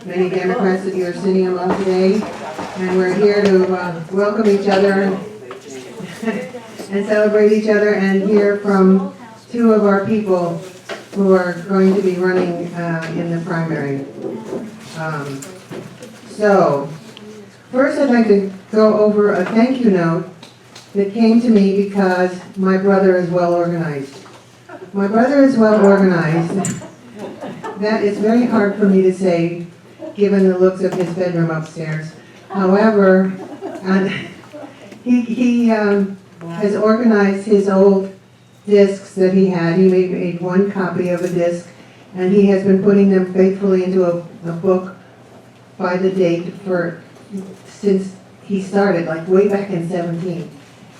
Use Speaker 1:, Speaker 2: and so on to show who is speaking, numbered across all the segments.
Speaker 1: many Democrats that you're sitting among today. And we're here to welcome each other and celebrate each other and hear from two of our people who are going to be running in the primary. So, first I'd like to go over a thank you note that came to me because my brother is well organized. My brother is well organized. That is very hard for me to say, given the looks of his bedroom upstairs. However, he has organized his old discs that he had. He made one copy of a disc, and he has been putting them faithfully into a book by the date since he started, like way back in 17.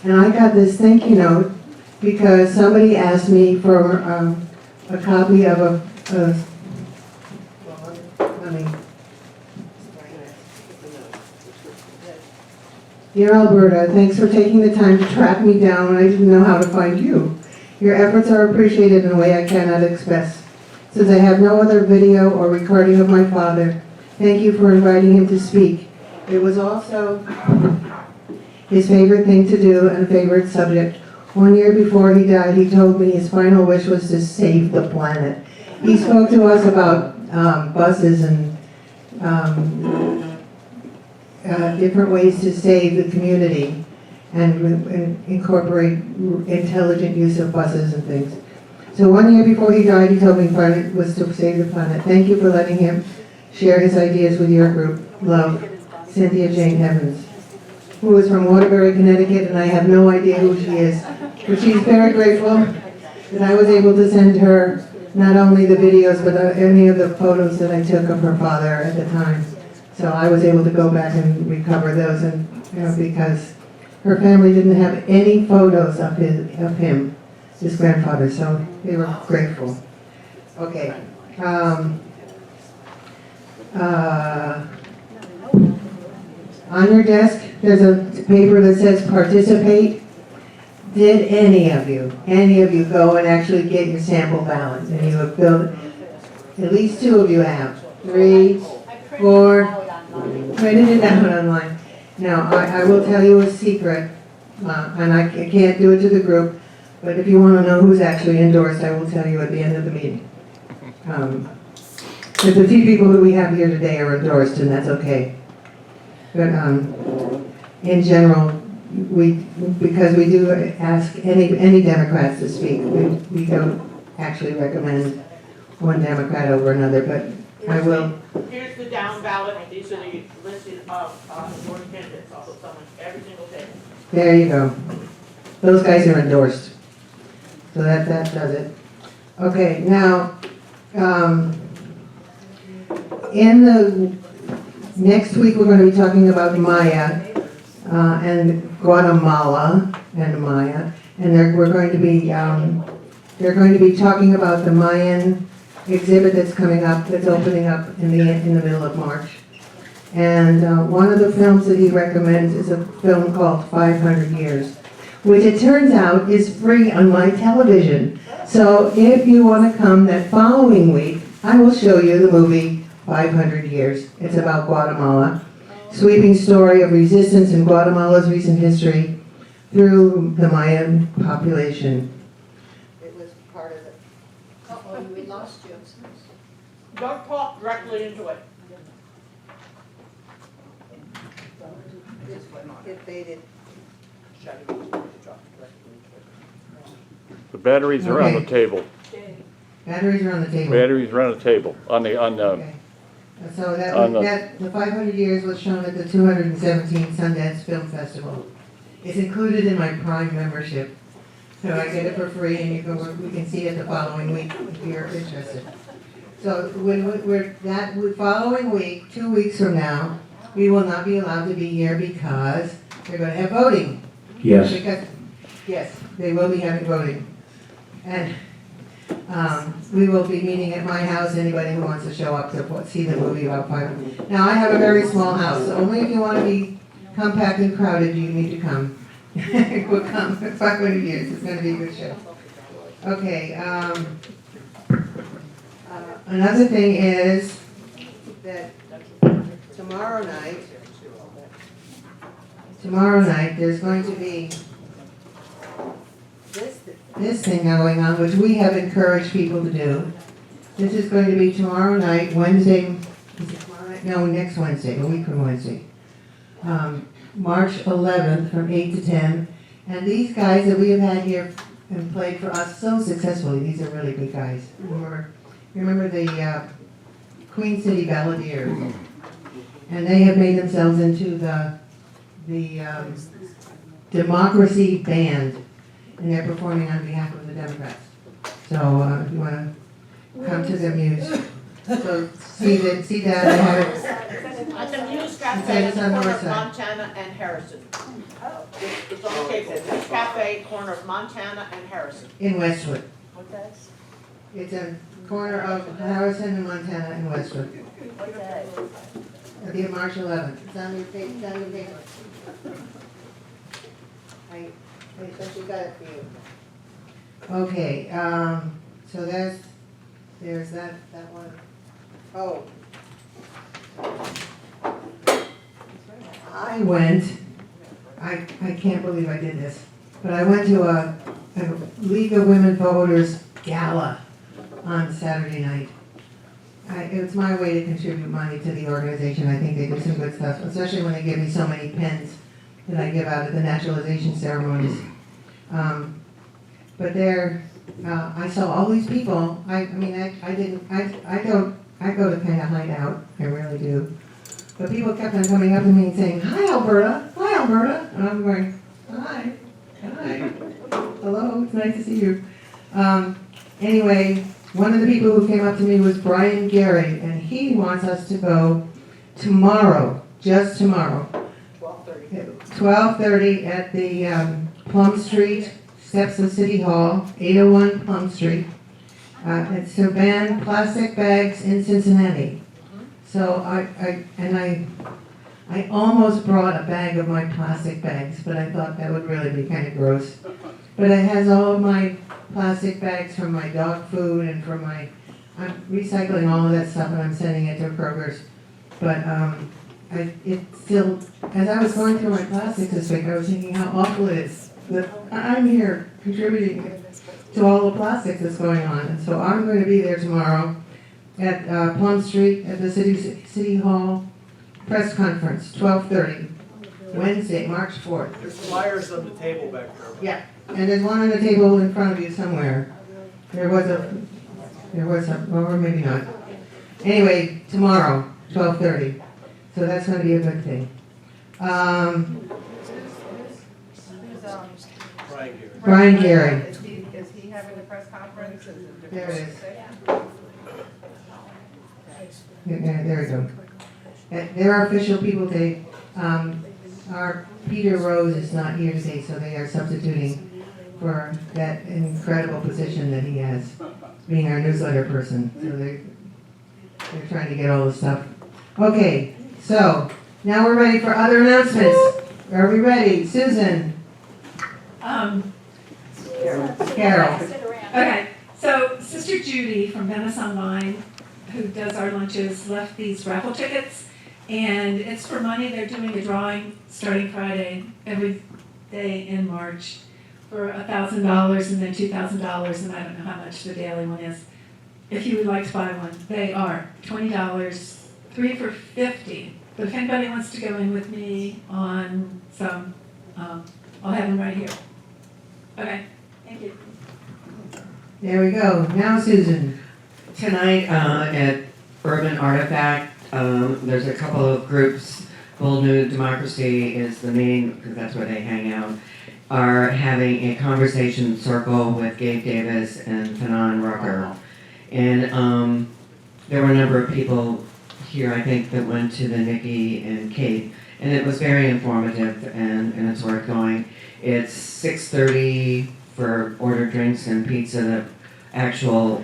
Speaker 1: And I got this thank you note because somebody asked me for a copy of Dear Alberta, thanks for taking the time to track me down when I didn't know how to find you. Your efforts are appreciated in a way I cannot express. Since I have no other video or recording of my father, thank you for inviting him to speak. It was also his favorite thing to do and a favorite subject. 1 year before he died, he told me his final wish was to save the planet. He spoke to us about buses and different ways to save the community and incorporate intelligent use of buses and things. So 1 year before he died, he told me it was to save the planet. Thank you for letting him share his ideas with your group. Love, Cynthia Jane Evans, who is from Waterbury, Connecticut, and I have no idea who she is. But she's very grateful that I was able to send her not only the videos, but any of the photos that I took of her father at the time. So I was able to go back and recover those, and because her family didn't have any photos of him, his grandfather, so they were grateful. Okay. On your desk, there's a paper that says participate. Did any of you go and actually get your sample ballots? And you have filled, at least 2 of you have. 3, 4, printed it out online. Now, I will tell you a secret, and I can't do it to the group, but if you want to know who's actually endorsed, I will tell you at the end of the meeting. But the 2 people who we have here today are endorsed, and that's okay. But in general, because we do ask any Democrats to speak, we don't actually recommend one Democrat over another, but I will.
Speaker 2: Here's the down ballot, and these are the listed endorsed candidates, also someone every single day.
Speaker 1: There you go. Those guys are endorsed. So that does it. Okay, now, in the next week we're going to be talking about Maya and Guatemala and Maya, and we're going to be they're going to be talking about the Mayan exhibit that's coming up, that's opening up in the middle of March. And one of the films that he recommends is a film called 500 Years, which it turns out is free on my television. So if you want to come that following week, I will show you the movie 500 Years. It's about Guatemala. Sweeping story of resistance in Guatemala's recent history through the Mayan population. It was part of it.
Speaker 3: Oh, we lost you.
Speaker 2: Don't talk directly into it.
Speaker 1: It faded.
Speaker 4: The batteries are on the table.
Speaker 1: Batteries are on the table.
Speaker 4: Batteries are on the table.
Speaker 1: Okay. So the 500 Years was shown at the 217th Sundance Film Festival. It's included in my Prime membership. So I get it for free, and we can see it the following week if you're interested. So that following week, 2 weeks from now, we will not be allowed to be here because they're going to have voting.
Speaker 5: Yes.
Speaker 1: Yes, they will be having voting. And we will be meeting at my house, anybody who wants to show up to see the movie about 500. Now, I have a very small house, so only if you want to be compact and crowded, you need to come. We'll come for 500 Years. It's going to be a good show. Okay. Another thing is that tomorrow night, there's going to be this thing going on, which we have encouraged people to do. This is going to be tomorrow night, Wednesday, is it tomorrow night? No, next Wednesday, a week from Wednesday. March 11th from 8 to 10. And these guys that we have had here and played for us so successfully, these are really good guys. Remember the Queen City Balladeers. And they have made themselves into the Democracy Band. And they're performing on behalf of the Democrats. So if you want to come to the Muse. So see that I have it.
Speaker 2: At the Muse
Speaker 1: It
Speaker 2: Cafe
Speaker 1: says
Speaker 2: at
Speaker 1: it's
Speaker 2: the
Speaker 1: on the
Speaker 2: corner of
Speaker 1: website.
Speaker 2: Montana and Harrison. It's on the table, Muse Cafe, corner of Montana and Harrison.
Speaker 1: In Westwood.
Speaker 2: What day?
Speaker 1: It's a corner of Harrison and Montana and Westwood.
Speaker 2: What day?
Speaker 1: It'll be March 11th. It's on your page, it's on your paper. I especially got it for you. Okay, so there's that one. Oh. I can't believe I did this, but I went to a League of Women Voters gala on Saturday night. It's my way to contribute money to the organization. I think they do some good stuff, especially when they give me so many pens that I give out at the naturalization ceremonies. But there, I saw all these people. I go to kind of hide out. I really do. But people kept on coming up to me and saying, "Hi, Alberta. Hi, Alberta." And I'm going, "Hi. Hi. Hello. It's nice to see you." Anyway, one of the people who came up to me was Brian Gary, and he wants us to go tomorrow, just tomorrow. 12:30 at the Plum Street steps of City Hall, 801 Plum Street. It's to ban plastic bags in Cincinnati. So I almost brought a bag of my plastic bags, but I thought that would really be kind of gross. But it has all of my plastic bags from my dog food and from I'm recycling all of that stuff and I'm sending it to Kroger's. But it still, as I was going through my plastics this week, I was thinking how awful it is that I'm here contributing to all the plastics that's going on. And so I'm going to be there tomorrow at Plum Street at the City Hall press conference, 12:30, Wednesday, March 4th.
Speaker 5: There's flyers on the table back there.
Speaker 1: Yeah, and there's one on the table in front of you somewhere. There was a, or maybe not. Anyway, tomorrow, 12:30. So that's going to be a good thing. Brian Gary.
Speaker 6: Is he having a press conference?
Speaker 1: There it is. Yeah, there we go. There are official people today. Our Peter Rose is not here today, so they are substituting for that incredible position that he has, being our newsletter person. So they're trying to get all the stuff. Okay, so now we're ready for other announcements. Are we ready? Susan? Carol.
Speaker 6: Okay, so Sister Judy from Venice Online, who does our lunches, left these raffle tickets, and it's for money. They're doing a drawing starting Friday, every day in March, for $1,000 and then $2,000, and I don't know how much the daily one is. If you would like to buy one, they are $20, 3 for $50. But if anybody wants to go in with me on some, I'll have them right here. Okay, thank you.
Speaker 1: There we go. Now Susan.
Speaker 7: Tonight at Urban Artifact, there's a couple of groups. Bold New Democracy is the main, because that's where they hang out, are having a conversation circle with Gabe Davis and Fanon Rucker. And there were a number of people here, I think, that went to the Nikki and Kate, and it was very informative and it's worth going. It's 6:30 for order drinks and pizza. The actual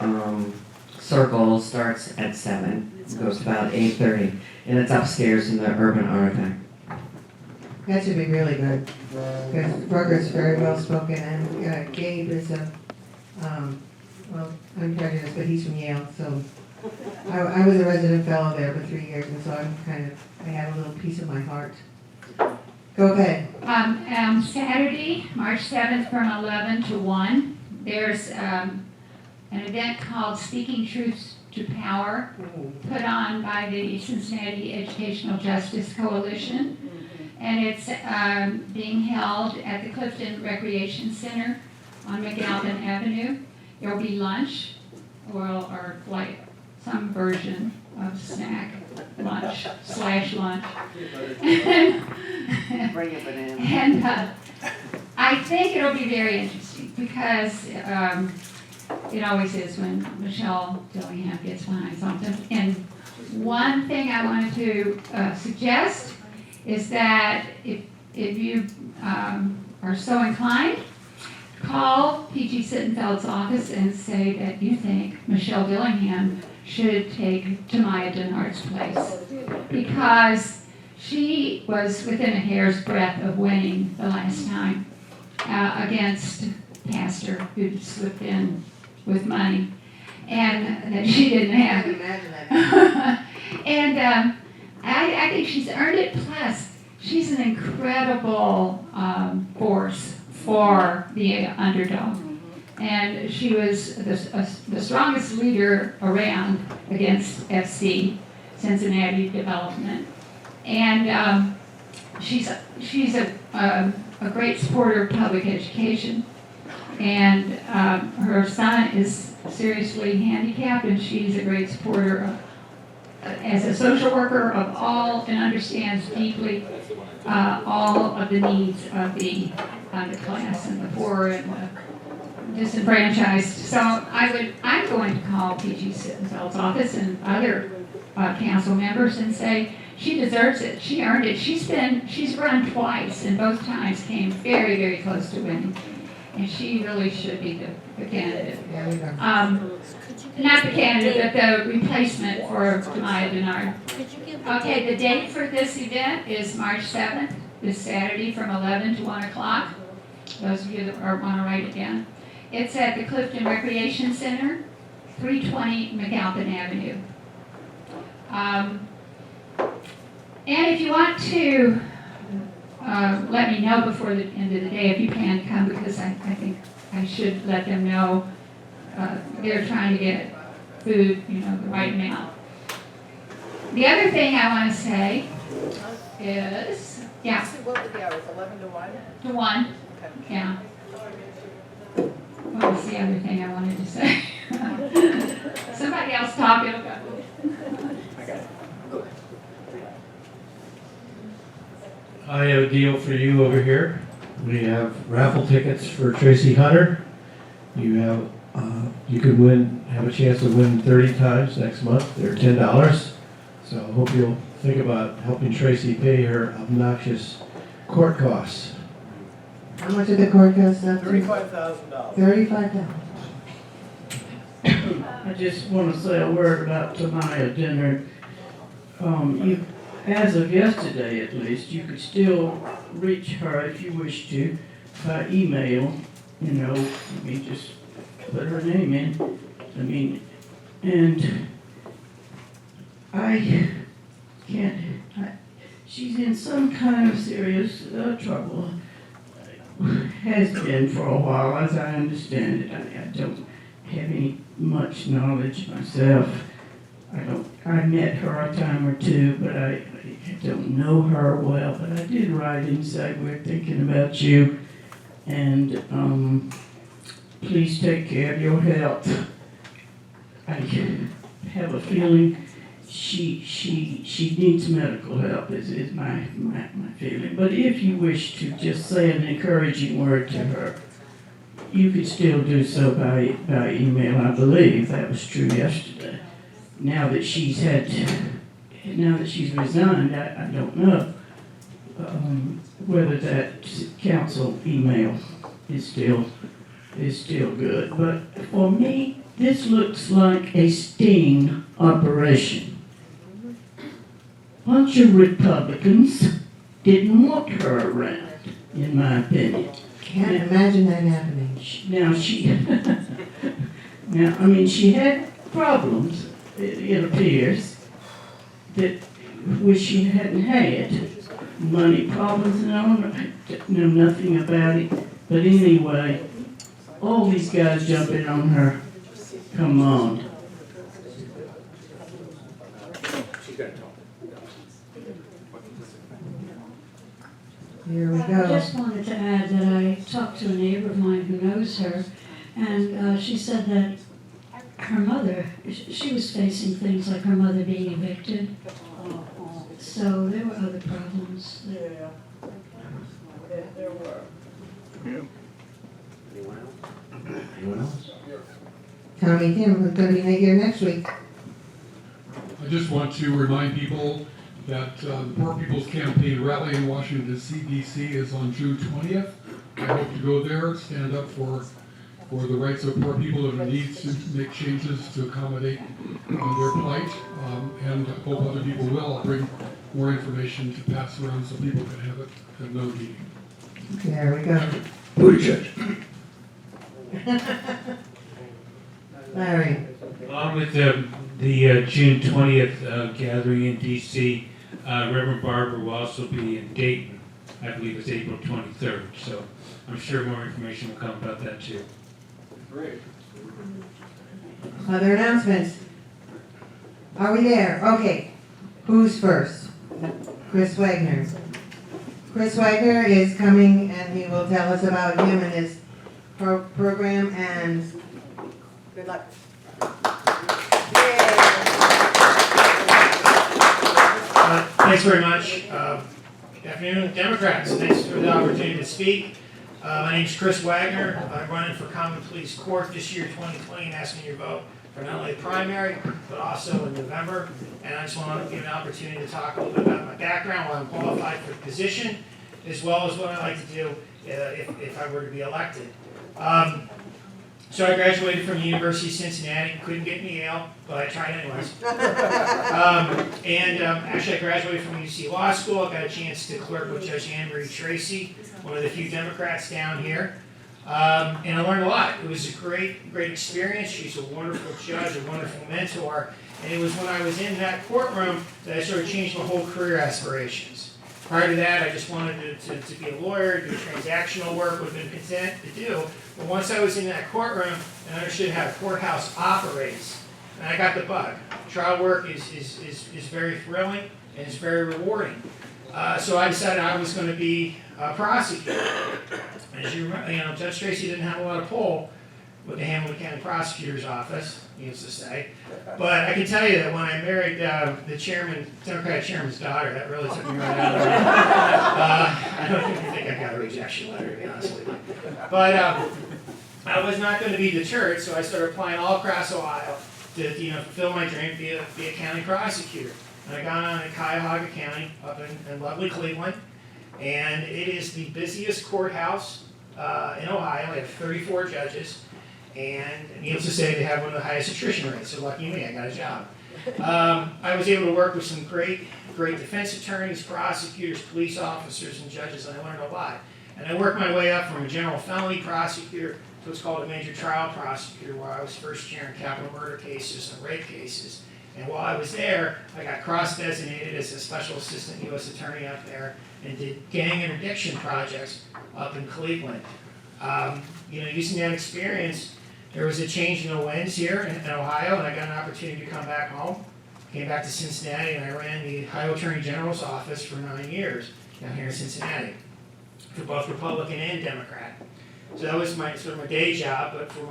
Speaker 7: circle starts at 7. It goes to about 8:30, and it's upstairs in the Urban Artifact.
Speaker 1: That should be really good. Because Rucker's very well spoken, and Gabe is well, I'm prejudiced, but he's from Yale, so I was a resident fellow there for 3 years, and so I have a little piece of my heart. Go ahead.
Speaker 8: Saturday, March 7th from 11 to 1, there's an event called Speaking Truth to Power, put on by the Cincinnati Educational Justice Coalition. And it's being held at the Clifton Recreation Center on McAlvin Avenue. There will be lunch, or like some version of snack, lunch / lunch.
Speaker 7: Bring a banana.
Speaker 8: And I think it'll be very interesting because it always is when Michelle Dillingham gets behind something. And one thing I wanted to suggest is that if you are so inclined, call P.G. Sittenfeld's office and say that you think Michelle Dillingham should take Tamaya Denard's place, because she was within a hair's breadth of winning the last time against Pastor who slipped in with money and that she didn't have.
Speaker 1: Imagine that.
Speaker 8: And I think she's earned it. Plus, she's an incredible force for the underdog. And she was the strongest leader around against FC, Cincinnati Development. And she's a great supporter of public education. And her son is seriously handicapped, and she's a great supporter of, as a social worker of all, and understands deeply all of the needs of the underclass and the poor and the disenfranchised. So I'm going to call P.G. Sittenfeld's office and other council members and say she deserves it. She earned it. She's run twice, and both times came very, very close to winning. And she really should be the candidate.
Speaker 1: There we go.
Speaker 8: Not the candidate, but the replacement for Tamaya Denard. Okay, the date for this event is March 7th, this Saturday from 11 to 1 o'clock. Those of you that want to write it down. It's at the Clifton Recreation Center, 320 McAlpin Avenue. And if you want to let me know before the end of the day if you plan to come, because I think I should let them know they're trying to get food, the right amount. The other thing I want to say is, yeah.
Speaker 3: What were the hours, 11 to 1?
Speaker 8: To 1, yeah. What was the other thing I wanted to say? Somebody else talk, it'll go.
Speaker 5: I have a deal for you over here. We have raffle tickets for Tracy Hunter. You have, you could have a chance to win 30 times next month. They're $10. So I hope you'll think about helping Tracy pay her obnoxious court costs.
Speaker 1: How much did the court cost up to?
Speaker 5: $35,000.
Speaker 1: $35,000.
Speaker 9: I just want to say a word about Tamaya Denard. You, as of yesterday at least, you could still reach her if you wish to by email. Just put her name in. And I can't. She's in some kind of serious trouble. Has been for a while, as I understand it. I don't have any much knowledge myself. I met her a time or two, but I don't know her well. But I did write and say we're thinking about you, and please take care of your health. I have a feeling she needs medical help. Is my feeling. But if you wish to just say an encouraging word to her, you could still do so by email. I believe that was true yesterday. Now that she's resigned, I don't know whether that council email is still good. But for me, this looks like a sting operation. A bunch of Republicans didn't want her around, in my opinion.
Speaker 1: Can't imagine that happening.
Speaker 9: She had problems, it appears, that which she hadn't had. Money problems and all, know nothing about it. But anyway, all these guys jumping on her. Come on.
Speaker 1: Here we
Speaker 10: I
Speaker 1: go.
Speaker 10: just wanted to add that I talked to a neighbor of mine who knows her, and she said that her mother, she was facing things like her mother being evicted. So there were other problems.
Speaker 3: Yeah. There were.
Speaker 5: Anyone else?
Speaker 1: Tommy Kim, who's going to be here next week.
Speaker 11: I just want to remind people that the Poor People's Campaign rally in Washington DC is on June 20th. I hope to go there, stand up for the rights of poor people that need to make changes to accommodate their plight, and hope other people will. I'll bring more information to pass around so people can have it at no meeting.
Speaker 1: There we go.
Speaker 11: Booty judge.
Speaker 1: Larry.
Speaker 12: Along with the June 20th gathering in DC, Reverend Barber will also be in Dayton. I believe it's April 23rd. So I'm sure more information will come about that too.
Speaker 11: Great.
Speaker 1: Other announcements? Are we there? Okay. Who's first? Chris Wagner. Chris Wagner is coming and he will tell us about him and his program and
Speaker 3: Good luck.
Speaker 13: Thanks very much. Good afternoon, Democrats. Thanks for the opportunity to speak. My name is Chris Wagner. I'm running for Common Pleas Court this year, 2020, and asking your vote for not only the primary, but also in November. And I just want to give an opportunity to talk a little bit about my background, why I'm qualified for the position, as well as what I'd like to do if I were to be elected. So I graduated from the University of Cincinnati, couldn't get into Yale, but I tried anyways. Actually I graduated from UC Law School. I got a chance to clerk with Judge Anne-Marie Tracy, one of the few Democrats down here. And I learned a lot. It was a great experience. She's a wonderful judge, a wonderful mentor. And it was when I was in that courtroom that I sort of changed my whole career aspirations. Prior to that, I just wanted to be a lawyer, do transactional work, would have been content to do. But once I was in that courtroom and understood how a courthouse operates, and I got the bug. Trial work is very thrilling and it's very rewarding. So I decided I was going to be a prosecutor. As you remember, Judge Tracy didn't have a lot of pull with the Hamilton County Prosecutor's Office, needless to say. But I can tell you that when I married the Democratic chairman's daughter, that really took me right out of it. I don't even think I got a rejection letter, to be honest with you. But I was not going to be deterred, so I started applying all across Ohio to fulfill my dream, be a county prosecutor. And I got on in Cuyahoga County up in lovely Cleveland, and it is the busiest courthouse in Ohio. They have 34 judges. And needless to say, they have one of the highest attrition rates, so lucky me, I got a job. I was able to work with some great defense attorneys, prosecutors, police officers, and judges, and I learned a lot. And I worked my way up from a general felony prosecutor to what's called a major trial prosecutor, where I was first chair in capital murder cases and rape cases. And while I was there, I got cross-designated as a special assistant U.S. attorney up there and did gang interdiction projects up in Cleveland. Using that experience, there was a change in the winds here in Ohio, and I got an opportunity to come back home. Came back to Cincinnati, and I ran the Ohio Attorney General's office for 9 years down here in Cincinnati, for both Republican and Democrat. So that was my day job, but for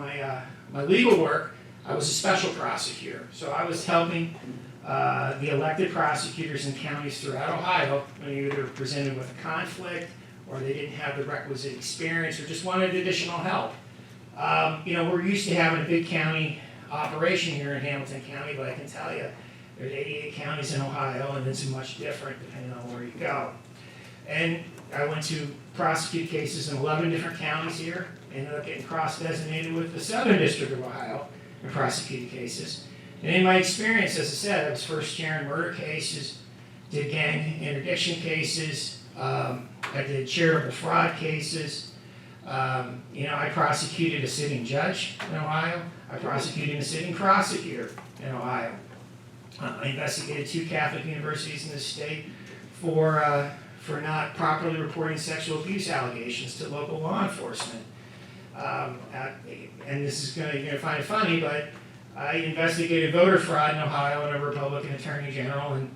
Speaker 13: my legal work, I was a special prosecutor. So I was helping the elected prosecutors in counties throughout Ohio when they either presented with a conflict, or they didn't have the requisite experience, or just wanted additional help. We're used to having a big county operation here in Hamilton County, but I can tell you, there's 88 counties in Ohio, and it's much different depending on where you go. And I went to prosecute cases in 11 different counties here, ended up getting cross-designated with the Southern District of Ohio and prosecuted cases. And in my experience, as I said, I was first chair in murder cases, did gang interdiction cases, I did charitable fraud cases. I prosecuted a sitting judge in Ohio. I prosecuted a sitting prosecutor in Ohio. I investigated 2 Catholic universities in the state for not properly reporting sexual abuse allegations to local law enforcement. And this is you're gonna find it funny, but I investigated voter fraud in Ohio and a Republican attorney general, and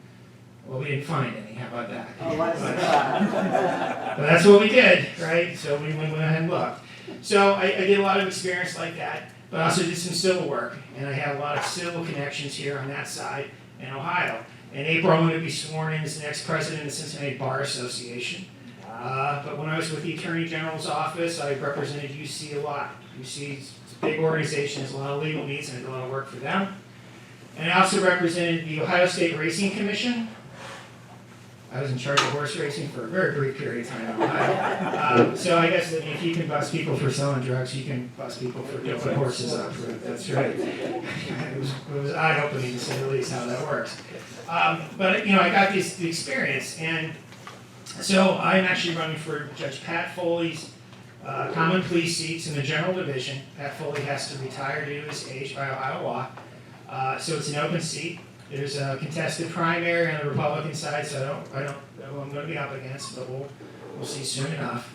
Speaker 13: well, we didn't find any. How about that?
Speaker 3: Oh, what's
Speaker 13: But
Speaker 3: that?
Speaker 13: that's what we did, right? So we went ahead and looked. So I did a lot of experience like that, but I also did some civil work, and I have a lot of civil connections here on that side in Ohio. In April, I'm going to be sworn in as the next president of the Cincinnati Bar Association. But when I was with the Attorney General's office, I represented UC a lot. UC is a big organization, has a lot of legal needs, and I did a lot of work for them. And I also represented the Ohio State Racing Commission. I was in charge of horse racing for a very brief period of time in Ohio. So I guess that if you can bust people for selling drugs, you can bust people for putting horses up. That's right. It was eye-opening to say the least how that works. But I got the experience, and so I'm actually running for Judge Pat Foley's Common Pleas seats in the General Division. Pat Foley has to retire due to his age by Ohio law, so it's an open seat. There's a contested primary on the Republican side, so I don't know who I'm going to be up against, but we'll see soon enough.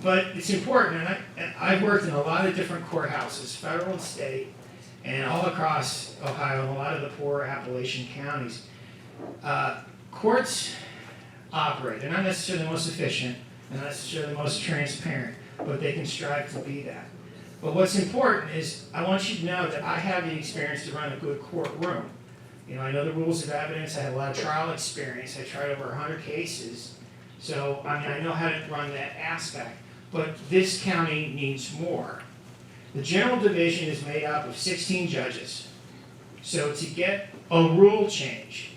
Speaker 13: But it's important, and I've worked in a lot of different courthouses, federal and state, and all across Ohio, and a lot of the poorer Appalachian counties. Courts operate. They're not necessarily the most efficient, they're not necessarily the most transparent, but they can strive to be that. But what's important is I want you to know that I have the experience to run a good courtroom. I know the rules of evidence. I have a lot of trial experience. I tried over 100 cases. So, I know how to run that aspect. But this county needs more. The General Division is made up of 16 judges. So to get a rule change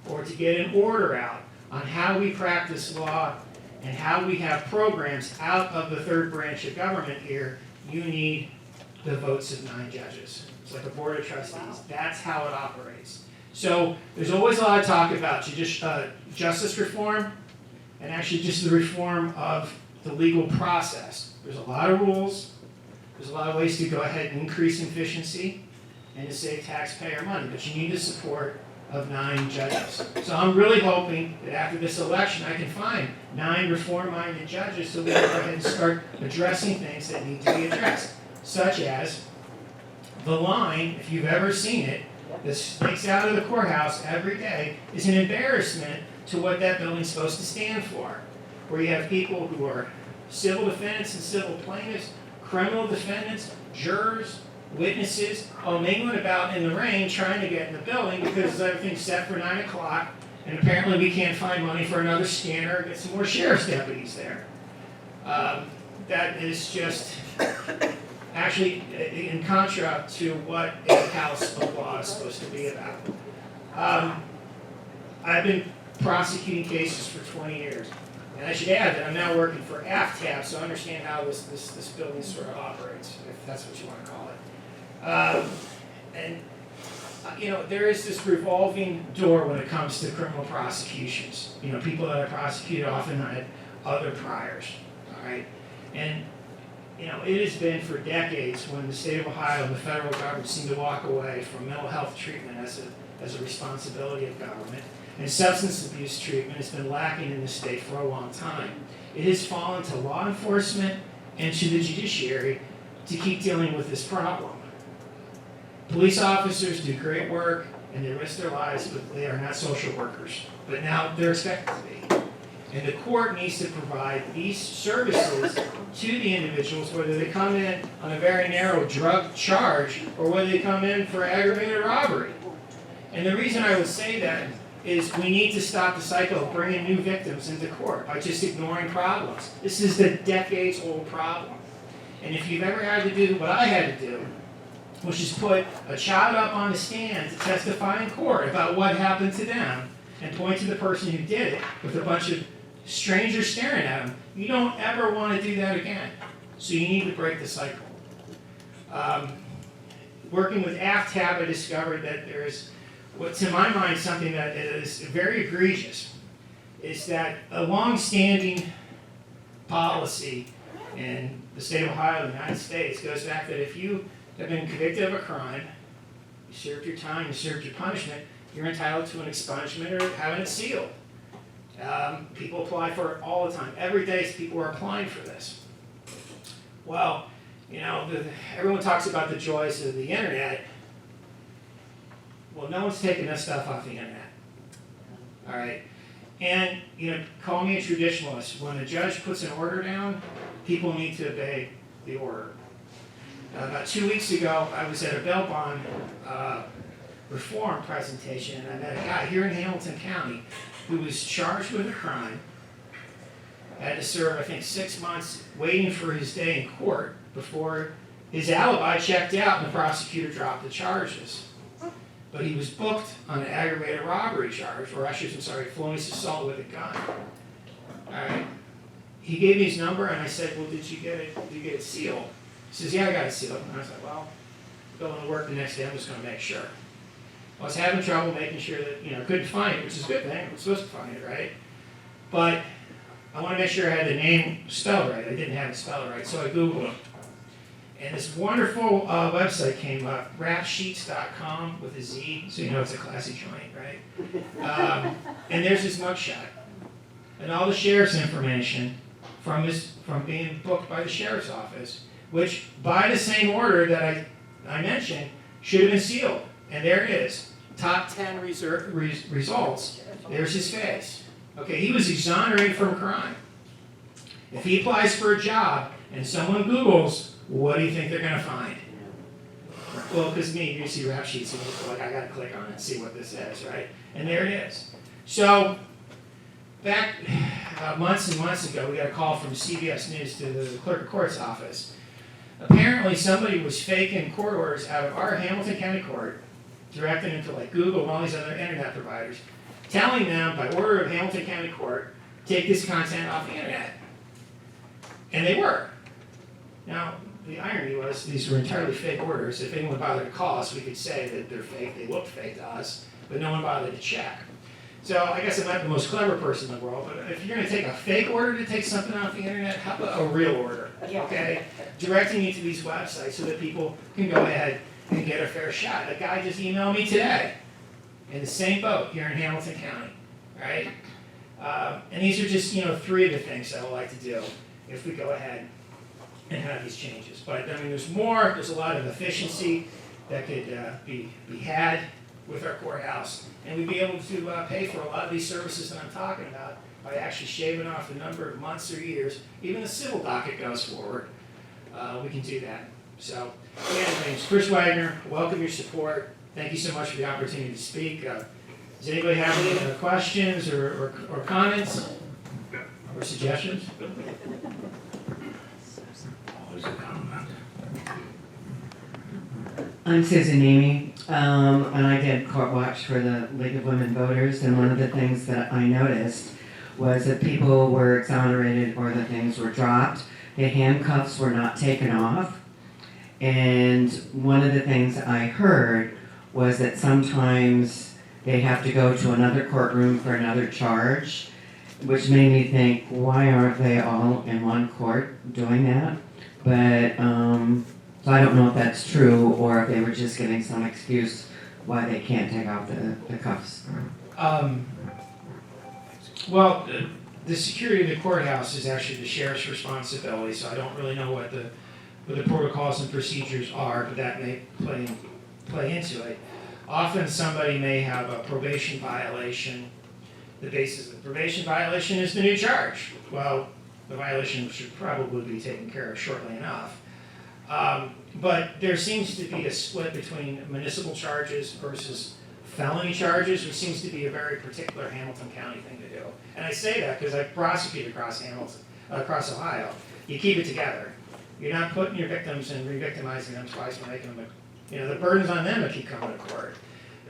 Speaker 13: or to get an order out on how we practice law and how we have programs out of the third branch of government here, you need the votes of 9 judges. It's like a board of trustees. Wow. That's how it operates. So there's always a lot of talk about justice reform and actually just the reform of the legal process. There's a lot of rules. There's a lot of ways to go ahead and increase efficiency and to save taxpayer money, but you need the support of 9 judges. So I'm really hoping that after this election I can find 9 reform-minded judges so we can go ahead and start addressing things that need to be addressed, such as the line, if you've ever seen it, that sneaks out of the courthouse every day is an embarrassment to what that building's supposed to stand for. Where you have people who are civil defendants and civil plaintiffs, criminal defendants, jurors, witnesses, mingling about in the rain trying to get in the building because everything's set for 9 o'clock and apparently we can't find money for another scanner or get some more sheriff's deputies there. That is just actually in contra to what a house of law is supposed to be about. I've been prosecuting cases for 20 years. And I should add that I'm now working for AFTAB, so I understand how this building sort of operates, if that's what you want to call it. There is this revolving door when it comes to criminal prosecutions. People that are prosecuted often had other priors, all right? And it has been for decades when the state of Ohio and the federal government seem to walk away from mental health treatment as a responsibility of government. And substance abuse treatment has been lacking in the state for a long time. It has fallen to law enforcement and to the judiciary to keep dealing with this problem. Police officers do great work and they risk their lives, but they are not social workers. But now they're expected to be. And the court needs to provide these services to the individuals, whether they come in on a very narrow drug charge or whether they come in for aggravated robbery. And the reason I would say that is we need to stop the cycle of bringing new victims into court by just ignoring problems. This is the decades-old problem. And if you've ever had to do what I had to do, which is put a child up on the stand to testify in court about what happened to them and point to the person who did it with a bunch of strangers staring at them, you don't ever want to do that again. So you need to break the cycle. Working with AFTAB, I discovered that there is, what to my mind, something that is very egregious, is that a long-standing policy in the state of Ohio, the United States, goes back that if you have been convicted of a crime, you served your time, you served your punishment, you're entitled to an expungement or having it sealed. People apply for it all the time. Every day people are applying for this. Well, you know, everyone talks about the joys of the internet. Well, no one's taking this stuff off the internet. All right? And, you know, call me a traditionalist. When a judge puts an order down, people need to obey the order. About 2 weeks ago, I was at a bail bond reform presentation, and I met a guy here in Hamilton County who was charged with a crime, had to serve, I think, 6 months waiting for his day in court before his alibi checked out and the prosecutor dropped the charges. But he was booked on an aggravated robbery charge, or actually, I'm sorry, felonious assault with a gun. All right. He gave me his number, and I said, well, did you get it sealed? He says, yeah, I got it sealed. And I was like, well, going to work the next day, I'm just going to make sure. I was having trouble making sure that, you know, I couldn't find it, which is a good thing. I'm supposed to find it, right? But I want to make sure I had the name spelled right. I didn't have it spelled right, so I Googled it. And this wonderful website came up, rapsheets.com with a Z, so you know it's a classy joint, right? And there's his mugshot. And all the sheriff's information from being booked by the sheriff's office, which by the same order that I mentioned, should have been sealed. And there it is. Top 10 results. There's his face. Okay, he was exonerated from crime. If he applies for a job and someone Googles, what do you think they're going to find? Well, because you see rap sheets and you're like, I got to click on it and see what this is, right? And there it is. So, back months and months ago, we got a call from CBS News to the clerk of court's office. Apparently, somebody was faking court orders out of our Hamilton County Court, directing them to like Google and all these other internet providers, telling them by order of Hamilton County Court, take this content off the internet. And they were. Now, the irony was these were entirely fake orders. If anyone bothered to call us, we could say that they're fake, they looked fake to us, but no one bothered to check. So I guess I'm not the most clever person in the world, but if you're going to take a fake order to take something off the internet, how about a real order, okay? Directing you to these websites so that people can go ahead and get a fair shot. A guy just emailed me today in the same boat here in Hamilton County, right? And these are just, you know, 3 of the things I would like to do if we go ahead and have these changes. But I mean, there's more. There's a lot of efficiency that could be had with our courthouse, and we'd be able to pay for a lot of these services that I'm talking about by actually shaving off the number of months or years. Even the civil docket goes forward. We can do that. So, again, my name's Chris Wagner. Welcome your support. Thank you so much for the opportunity to speak. Does anybody have any questions or comments or suggestions?
Speaker 7: I'm Susan Amy, and I did court watch for the League of Women Voters, and one of the things that I noticed was that people were exonerated or that things were dropped. The handcuffs were not taken off, and one of the things I heard was that sometimes they have to go to another courtroom for another charge, which made me think, why aren't they all in one court doing that? But so I don't know if that's true or if they were just giving some excuse why they can't take off the cuffs.
Speaker 13: Well, the security of the courthouse is actually the sheriff's responsibility, so I don't really know what the protocols and procedures are, but that may play into it. Often somebody may have a probation violation. The basis of the probation violation is the new charge. Well, the violation should probably be taken care of shortly enough. But there seems to be a split between municipal charges versus felony charges, which seems to be a very particular Hamilton County thing to do. And I say that because I prosecute across across Ohio. You keep it together. You're not putting your victims and re-victimizing them twice by making them, the burden's on them to keep coming to court.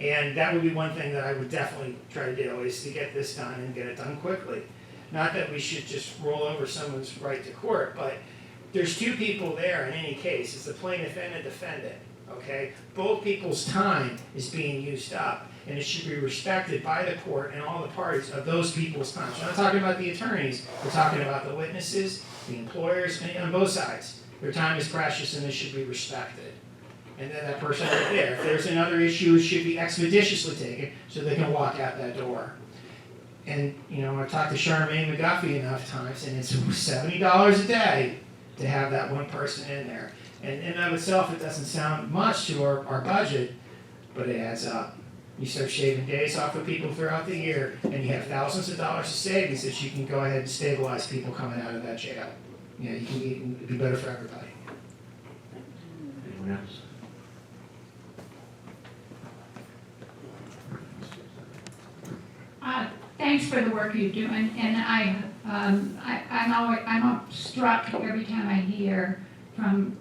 Speaker 13: And that would be one thing that I would definitely try to do, is to get this done and get it done quickly. Not that we should just roll over someone's right to court, but there's 2 people there in any case. It's the plaintiff and the defendant, okay? Both people's time is being used up, and it should be respected by the court and all the parties of those people's time. So I'm not talking about the attorneys. We're talking about the witnesses, the employers, and on both sides. Their time is precious, and it should be respected. and then that person right there. If there's another issue, it should be expeditiously taken so they can walk out that door. And, you know, I've talked to Charmaine McGuffey enough times, and it's $70 a day to have that one person in there. And in and of itself, it doesn't sound much to our budget, but it adds up. You start shaving days off of people throughout the year, and you have thousands of dollars of savings that you can go ahead and stabilize people coming out of that jail. You know, it'd be better for everybody.
Speaker 4: Anyone else?
Speaker 8: Thanks for the work you're doing, and I'm struck every time I hear from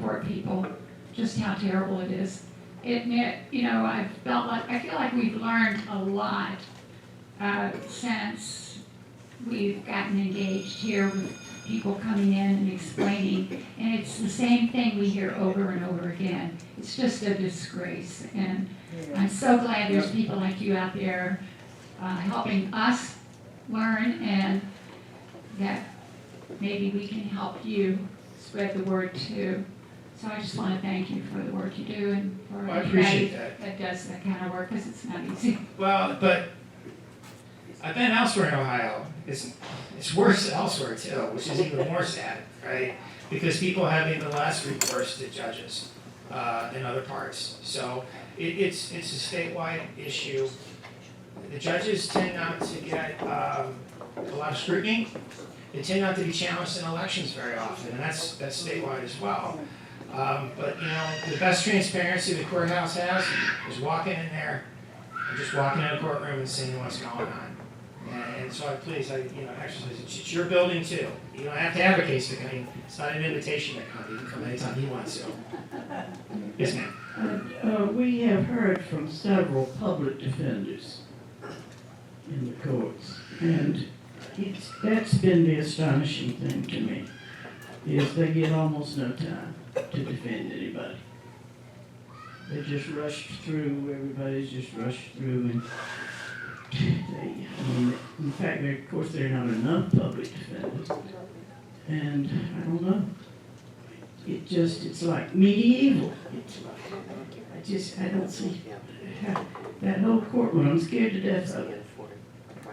Speaker 8: court people just how terrible it is. You know, I feel like we've learned a lot since we've gotten engaged here with people coming in and explaining, and it's the same thing we hear over and over again. It's just a disgrace, and I'm so glad there's people like you out there helping us learn, and that maybe we can help you spread the word too. So I just want to thank you for the work you do, and for
Speaker 13: Well, I appreciate
Speaker 8: everybody that does that kind of work, because it's not easy.
Speaker 13: Well, but I've been elsewhere in Ohio. It's worse elsewhere too, which is even more sad, right? Because people have even less recourse to judges in other parts. So it's a statewide issue. The judges tend not to get a lot of scrutiny. They tend not to be challenged in elections very often, and that's statewide as well. But you know, the best transparency the courthouse has is walking in there and just walking in a courtroom and seeing what's going on. And so please, exercise. It's your building too. You don't have to have a case to come in. It's not an invitation to come. You can come anytime he wants to. Yes, ma'am.
Speaker 9: We have heard from several public defenders in the courts, and that's been the astonishing thing to me, is they get almost no time to defend anybody. They just rush through, everybody's just rushed through, and in fact, of course, there are not enough public defenders, and I don't know. It's like medieval. I don't see that whole courtroom. I'm scared to death of it.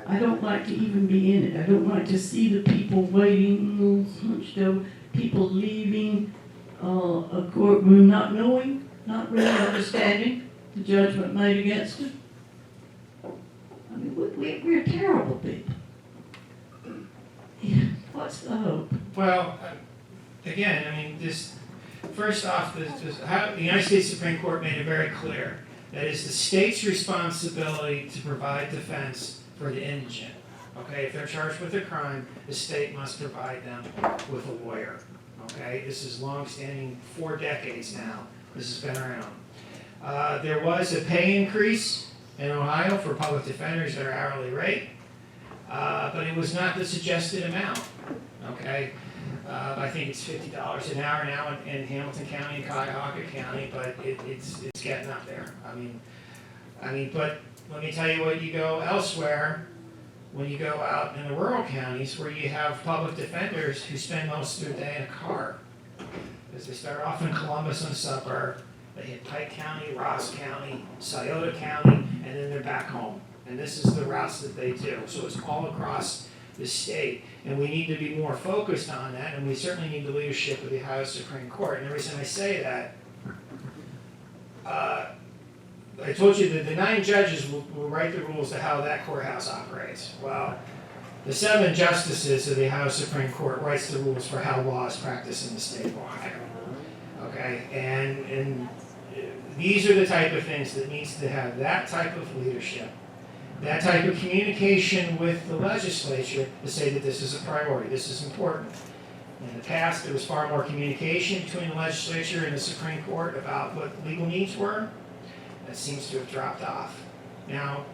Speaker 9: I don't like to even be in it. I don't like to see the people waiting, hunched over, people leaving a courtroom not knowing, not really understanding the judgment made against them. I mean, we're terrible people. Yeah, what's the hope?
Speaker 13: Well, again, I mean, first off, the United States Supreme Court made it very clear that it's the state's responsibility to provide defense for the indigent. Okay, if they're charged with a crime, the state must provide them with a lawyer. Okay, this is long-standing, 4 decades now. This has been around. There was a pay increase in Ohio for public defenders at their hourly rate, but it was not the suggested amount. Okay, I think it's $50 an hour now in Hamilton County and Cuyahoga County, but it's getting up there. I mean, but let me tell you what, you go elsewhere, when you go out in the rural counties where you have public defenders who spend most of their day in a car. Because they start off in Columbus and the suburb, they hit Pike County, Ross County, Scioto County, and then they're back home. And this is the routes that they do. So it's all across the state. And we need to be more focused on that, and we certainly need the leadership of the Ohio Supreme Court. And the reason I say that, I told you that the 9 judges will write the rules to how that courthouse operates. Well, the 7 justices of the Ohio Supreme Court writes the rules for how law is practiced in the state of Ohio. Okay, and these are the type of things that needs to have that type of leadership, that type of communication with the legislature to say that this is a priority, this is important. In the past, there was far more communication between the legislature and the Supreme Court about what legal needs were. That seems to have dropped off. Now,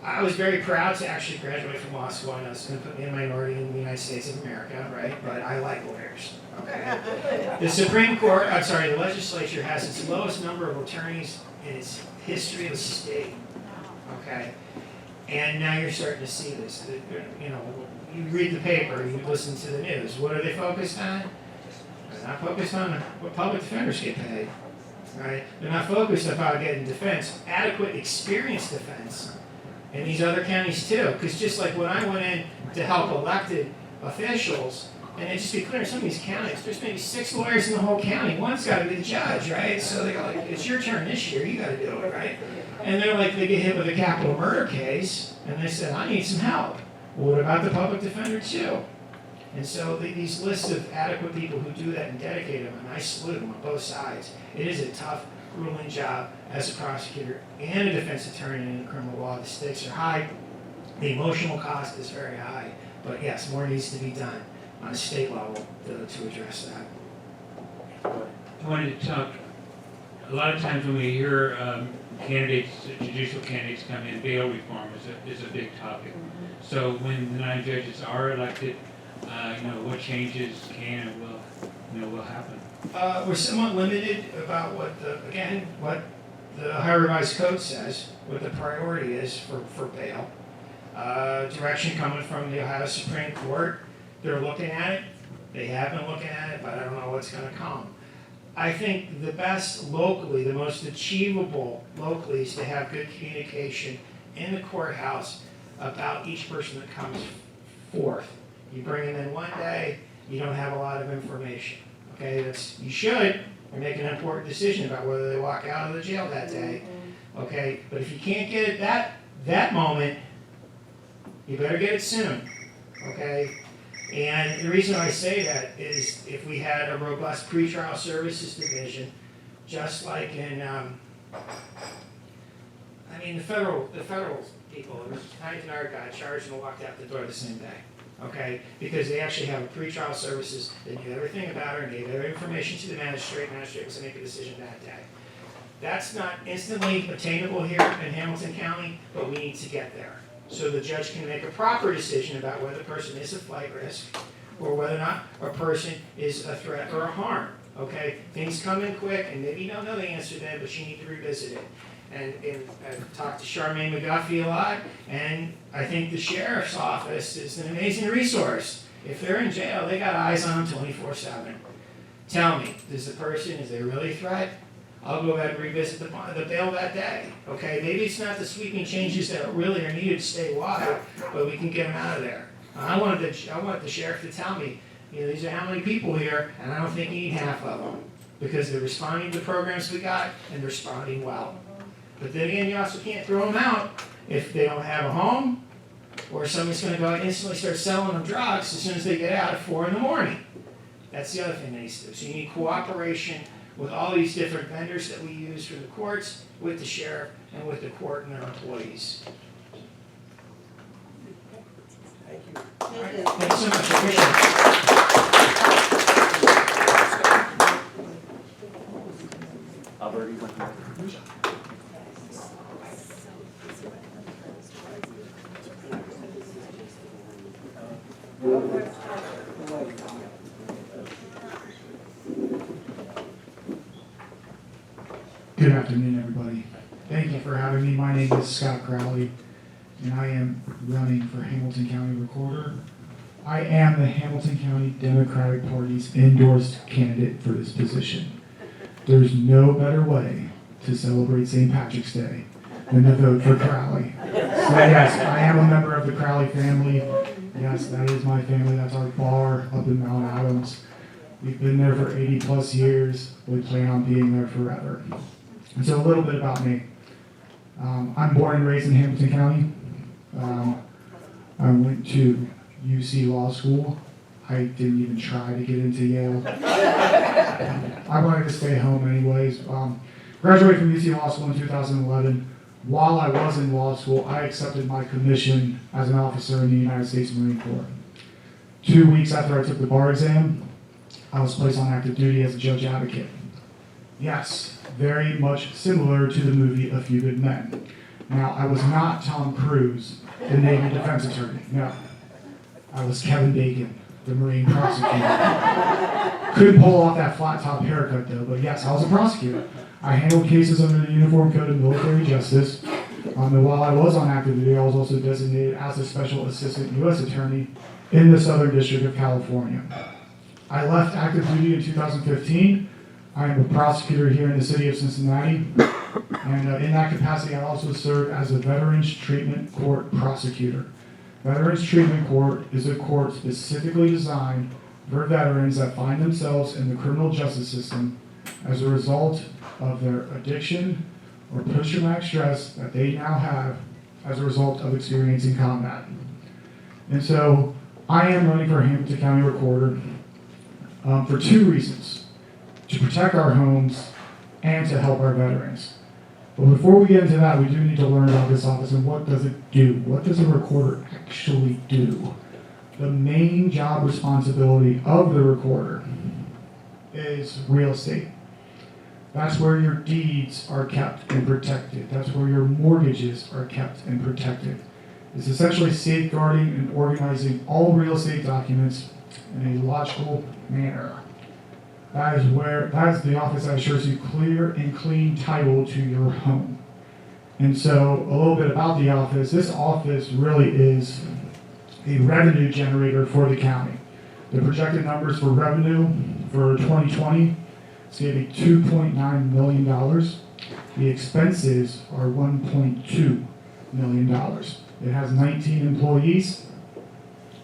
Speaker 13: I was very proud to actually graduate from law school. I know it's going to put me in a minority in the United States of America, right? But I like lawyers. Okay. The legislature has its lowest number of attorneys in its history of the state. Okay. And now you're starting to see this. You know, you read the paper, you listen to the news. What are they focused on? They're not focused on what public defenders get paid. right? They're not focused about getting defense, adequate experienced defense in these other counties too. Because just like when I went in to help elected officials, and just be clear, in some of these counties, there's maybe 6 lawyers in the whole county. One's got to be the judge, right? So they go like, it's your turn this year, you got to do it, right? And they're like, they get hit with a capital murder case, and they said, I need some help. Well, what about the public defender too? And so these lists of adequate people who do that and dedicate them, and I salute them on both sides. It is a tough, grueling job as a prosecutor and a defense attorney in criminal law. The stakes are high. The emotional cost is very high. But yes, more needs to be done on a state level to address that.
Speaker 12: I wanted to talk, a lot of times when we hear candidates, judicial candidates come in, bail reform is a big topic. So when the 9 judges are elected, what changes can and will happen?
Speaker 13: We're somewhat limited about what the Ohio Revised Code says, what the priority is for bail. Direction coming from the Ohio Supreme Court. They're looking at it. They have been looking at it, but I don't know what's going to come. I think the best locally, the most achievable locally, is to have good communication in the courthouse about each person that comes forth. You bring them in one day, you don't have a lot of information. Okay, you should. You're making an important decision about whether they walk out of the jail that day. Okay, but if you can't get it that moment, you better get it soon. Okay. And the reason I say that is if we had a robust pretrial services division, just like in, the federal people, there was a Huntington guy charged and walked out the door the same day, okay? Because they actually have a pretrial services that knew everything about her and gave every information to the magistrate was to make a decision that day. That's not instantly attainable here in Hamilton County, but we need to get there. So the judge can make a proper decision about whether a person is a flight risk or whether or not a person is a threat or a harm. Okay, things come in quick, and maybe you don't know the answer then, but you need to revisit it. And I've talked to Charmaine McGuffey a lot, and I think the sheriff's office is an amazing resource. If they're in jail, they got eyes on them 24/7. Tell me, is they really a threat? I'll go ahead and revisit the bail that day. Okay, maybe it's not the sweeping changes that really are needed statewide, but we can get them out of there. I want the sheriff to tell me, these are how many people here, and I don't think you need half of them because they're responding to the programs we got and they're responding well. But then again, you also can't throw them out if they don't have a home, or somebody's going to go out and instantly start selling them drugs as soon as they get out at 4 a.m. That's the other thing they need to do. So you need cooperation with all these different vendors that we use for the courts, with the sheriff, and with the court and their employees.
Speaker 3: Thank you.
Speaker 13: All right. Thanks so much. I appreciate it.
Speaker 14: Good afternoon, everybody. Thank you for having me. My name is Scott Crowley, and I am running for Hamilton County Recorder. I am the Hamilton County Democratic Party's endorsed candidate for this position. There's no better way to celebrate St. Patrick's Day than to vote for Crowley. So yes, I am a member of the Crowley family. Yes, that is my family. That's our bar up in Mount Adams. We've been there for 80 plus years. We plan on being there forever. And so a little bit about me. I'm born and raised in Hamilton County. I went to UC Law School. I didn't even try to get into Yale. I wanted to stay home anyways. Graduated from UC Law School in 2011. While I was in law school, I accepted my commission as an officer in the United States Marine Corps. 2 weeks after I took the bar exam, I was placed on active duty as a judge advocate. Yes, very much similar to the movie A Few Good Men. Now, I was not Tom Cruise, the Navy defense attorney. No, I was Kevin Bacon, the Marine prosecutor. Couldn't pull off that flat top haircut though, but yes, I was a prosecutor. I handled cases under the Uniform Code of Military Justice. And while I was on active duty, I was also designated as a Special Assistant U.S. Attorney in the Southern District of California. I left active duty in 2015 I am a prosecutor here in the city of Cincinnati, and in that capacity, I also serve as a Veterans Treatment Court prosecutor. Veterans Treatment Court is a court specifically designed for veterans that find themselves in the criminal justice system as a result of their addiction or post-traumatic stress that they now have as a result of experiencing combat. And so I am running for Hamilton County Recorder for two reasons: to protect our homes and to help our veterans. But before we get into that, we do need to learn about this office and what does it do? What does a recorder actually do? The main job responsibility of the recorder is real estate. That's where your deeds are kept and protected. That's where your mortgages are kept and protected. It's essentially safeguarding and organizing all real estate documents in a logical manner. That is the office that assures you clear and clean title to your home. And so a little bit about the office. This office really is a revenue generator for the county. The projected numbers for revenue for 2020 is going to be $2.9 million. The expenses are $1.2 million. It has 19 employees,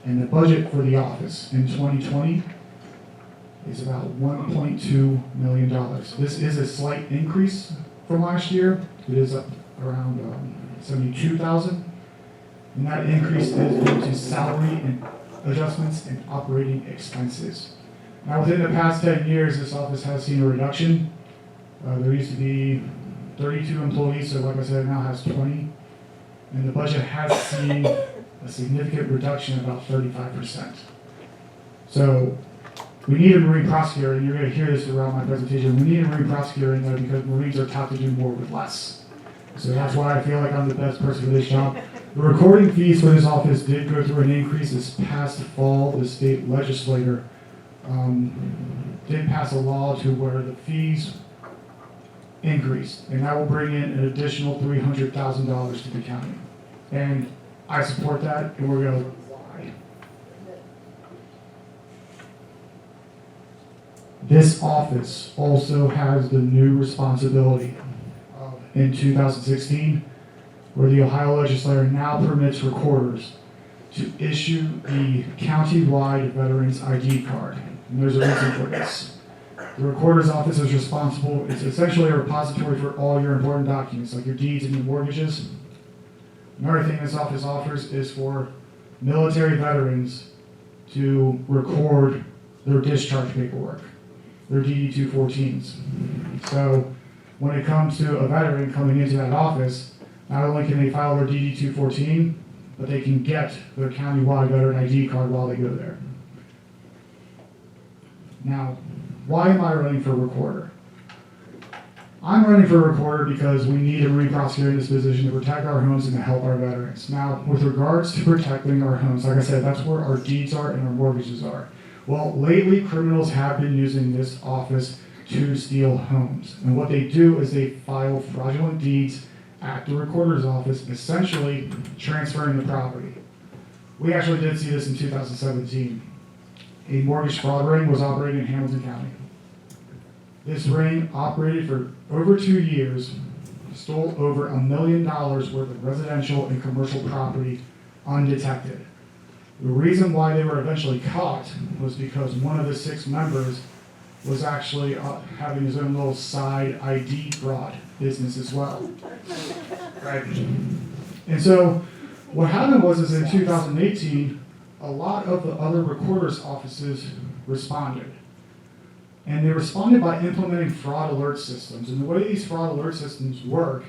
Speaker 14: and the budget for the office in 2020 is about $1.2 million. This is a slight increase from last year. It is up around $72,000, and that increase is due to salary and adjustments and operating expenses. Now, within the past 10 years, this office has seen a reduction. There used to be 32 employees, so like I said, it now has 20. And the budget has seen a significant reduction, about 35%. So we need a Marine prosecutor, and you're going to hear this throughout my presentation. We need a Marine prosecutor in there because Marines are taught to do more with less. So that's why I feel like I'm the best person for this job. The recording fees for this office did go through an increase this past fall. The state legislature did pass a law to where the fees increased, and that will bring in an additional $300,000 to the county. And I support that, and we're going to why. This office also has the new responsibility in 2016, where the Ohio legislature now permits recorders to issue the county-wide Veterans ID card. And there's a reason for this. The recorder's office is responsible. It's essentially a repository for all your important documents, like your deeds and your mortgages. Another thing this office offers is for military veterans to record their discharge paperwork, their DD-214s. So when it comes to a veteran coming into that office, not only can they file their DD-214, but they can get their county-wide veteran ID card while they go there. Now, why am I running for recorder? I'm running for recorder because we need a Marine prosecutor in this position to protect our homes and to help our veterans. Now, with regards to protecting our homes, like I said, that's where our deeds are and our mortgages are. Well, lately, criminals have been using this office to steal homes. And what they do is they file fraudulent deeds at the recorder's office, essentially transferring the property. We actually did see this in 2017. A mortgage fraud ring was operating in Hamilton County. This ring operated for over 2 years, stole over $1 million worth of residential and commercial property undetected. The reason why they were eventually caught was because one of the 6 members was actually having his own little side ID fraud business as well. Right. And so what happened was in 2018, a lot of the other recorders' offices responded. And they responded by implementing fraud alert systems. And the way these fraud alert systems work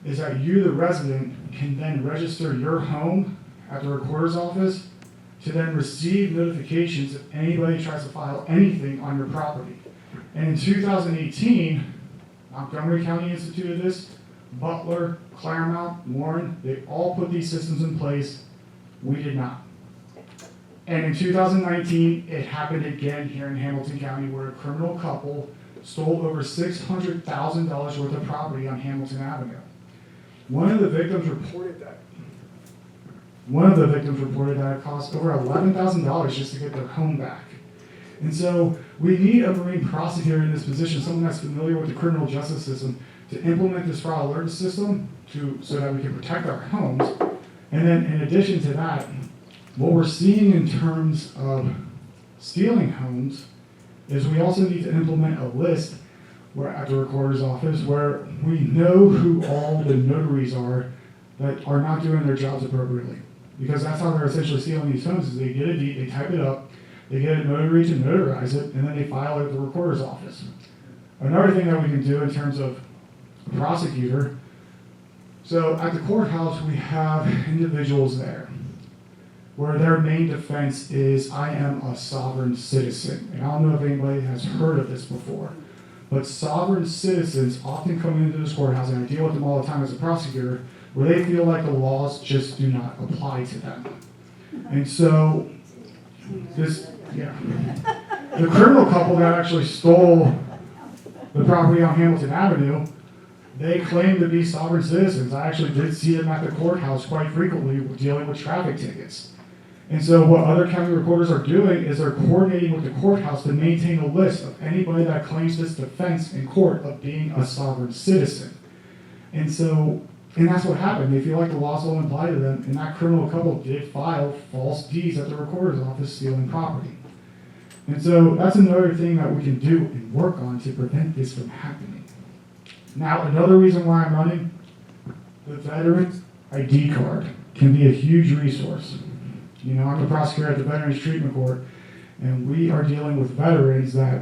Speaker 14: is that you, the resident, can then register your home at the recorder's office to then receive notifications if anybody tries to file anything on your property. And in 2018, Montgomery County instituted this, Butler, Claremont, Warren, they all put these systems in place. We did not. And in 2019, it happened again here in Hamilton County, where a criminal couple stole over $600,000 worth of property on Hamilton Avenue. One of the victims reported that it cost over $11,000 just to get their home back. And so we need a Marine prosecutor in this position, someone that's familiar with the criminal justice system, to implement this fraud alert system so that we can protect our homes. And then in addition to that, what we're seeing in terms of stealing homes is we also need to implement a list where at the recorder's office where we know who all the notaries are that are not doing their jobs appropriately. Because that's how they're essentially stealing these homes, is they get a deed, they type it up, they get a notary to notarize it, and then they file it at the recorder's office. Another thing that we can do in terms of a prosecutor, so at the courthouse we have individuals there where their main defense is, I am a sovereign citizen. And I don't know if anybody has heard of this before, but sovereign citizens often come into this courthouse, and I deal with them all the time as a prosecutor, where they feel like the laws just do not apply to them. And so, the criminal couple that actually stole the property on Hamilton Avenue, they claim to be sovereign citizens. I actually did see them at the courthouse quite frequently dealing with traffic tickets. And so what other county recorders are doing is they're coordinating with the courthouse to maintain a list of anybody that claims this defense in court of being a sovereign citizen. And that's what happened. They feel like the laws don't apply to them, and that criminal couple did file false deeds at the recorder's office stealing property. And so that's another thing that we can do and work on to prevent this from happening. Now, another reason why I'm running, the Veterans ID card can be a huge resource. You know, I'm the prosecutor at the Veterans Treatment Court, and we are dealing with veterans that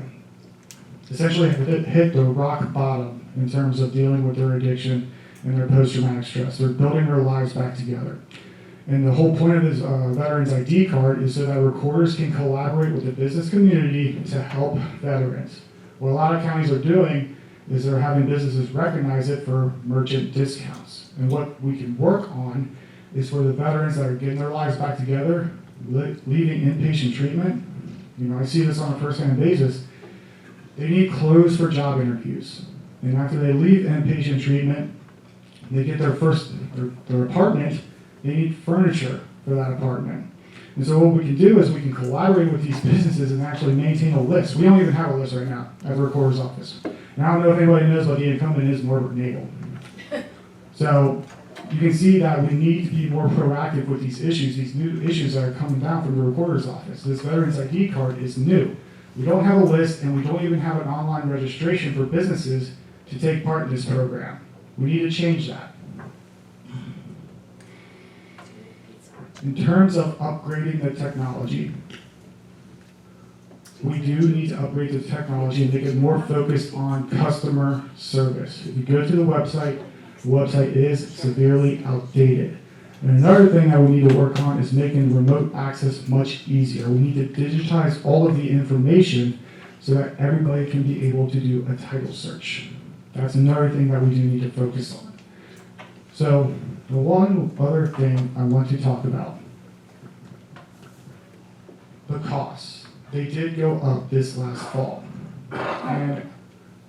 Speaker 14: essentially have hit the rock bottom in terms of dealing with their addiction and their post-traumatic stress. They're building their lives back together. And the whole point of this Veterans ID card is so that recorders can collaborate with the business community to help veterans. What a lot of counties are doing is they're having businesses recognize it for merchant discounts. And what we can work on is for the veterans that are getting their lives back together, leaving inpatient treatment. You know, I see this on a first-hand basis. They need clothes for job interviews. And after they leave inpatient treatment, they get their apartment, they need furniture for that apartment. And so what we can do is we can collaborate with these businesses and actually maintain a list. We don't even have a list right now at the recorder's office. And I don't know if anybody knows what the incumbent is, Norbert Nagel. So you can see that we need to be more proactive with these new issues that are coming down from the recorder's office. This Veterans ID card is new. We don't have a list, and we don't even have an online registration for businesses to take part in this program. We need to change that. In terms of upgrading the technology, we do need to upgrade the technology and make it more focused on customer service. If you go to the website is severely outdated. And another thing that we need to work on is making remote access much easier. We need to digitize all of the information so that everybody can be able to do a title search. That's another thing that we do need to focus on. So the one other thing I want to talk about, the costs. They did go up this last fall. And